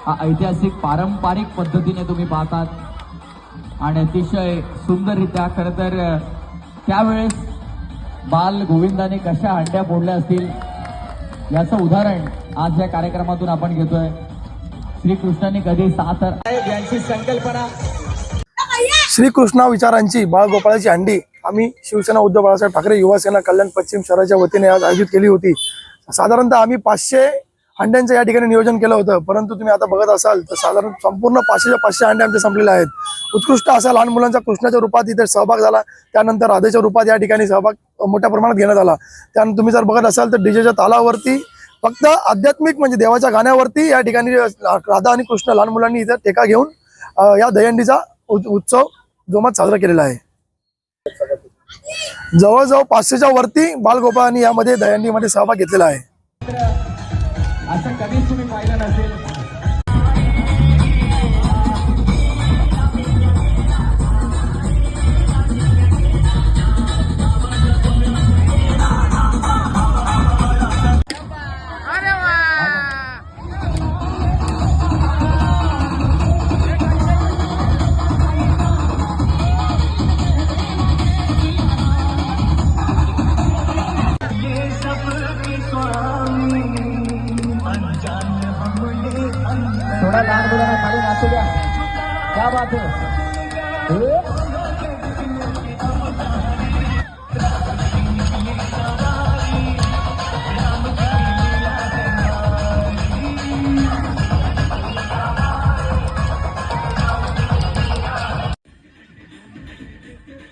हा ऐतिहासिक पारंपरिक पद्धतीने तुम्ही पाहतात आणि अतिशय सुंदररित्या खरं तर त्यावेळेस बाल गोविंदाने कशा हंड्या फोडल्या असतील याचं उदाहरण आज या कार्यक्रमातून आपण घेतोय। श्रीकृष्णाने कधी साथर यांची संकल्पना श्रीकृष्णा विचारांची बाळगोपाळाची हंडी आम्ही शिवसेना उद्धव बाळासाहेब ठाकरे युवासेना कल्याण पश्चिम शहराच्या वतीने आज आयोजित केली होती। साधारणतः आम्ही 500 हंड्यांचं या ठिकाणी नियोजन केलं होतं, परंतु तुम्ही आता बघत असाल तर साधारण संपूर्ण 500च्या 500 हंडे आमचे संपलेले आहेत। उत्कृष्ट असा लहान मुलांचा कृष्णाच्या रूपात इथे सहभाग झाला, त्यानंतर राधेच्या रूपात या ठिकाणी सहभाग मोठ्या प्रमाणात घेण्यात आला। त्यानंतर तुम्ही जर बघत असाल तर डीजेच्या तालावरती फक्त आध्यात्मिक म्हणजे देवाच्या गाण्यावरती या ठिकाणी राधा आणि कृष्ण लहान मुलांनी इथे टेका घेऊन या दहीहंडीचा उत्सव जोमात साजरा केलेला आहे। जवळजवळ 500च्या वरती बालगोपाळांनी यामध्ये दहीहंडीमध्ये सहभाग घेतलेला आहे। असं कधीच तुम्ही पाहिलं नसेल। थोड़ा लहान मुलांना खाली नाचू द्या, क्या बात है।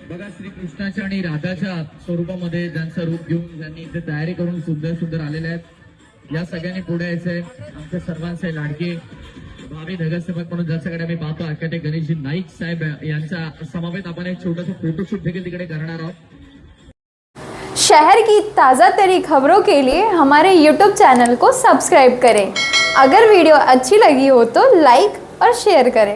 बघा श्रीकृष्णाच्या आणि राधाच्या स्वरूपामध्ये ज्यांचं रूप घेऊन ज्यांनी इथे तयारी करून सुंदर सुंदर आलेले आहेत, या सगळ्यांनी पुढे यायचंय। आमच्या सर्वांचे लाडके भावी नगरसेवक म्हणून ज्यांच्याकडे आम्ही पाहतो आकाटे गणेशजी नाईक साहेब यांचा समावेत आपण एक छोटंसं फोटोशूट देखील तिकडे करणार आहोत। शहर की ताज़ा तरी खबरों के लिए हमारे YouTube चैनल को सब्सक्राइब करें। अगर वीडियो अच्छी लगी हो तो लाइक और शेयर करें।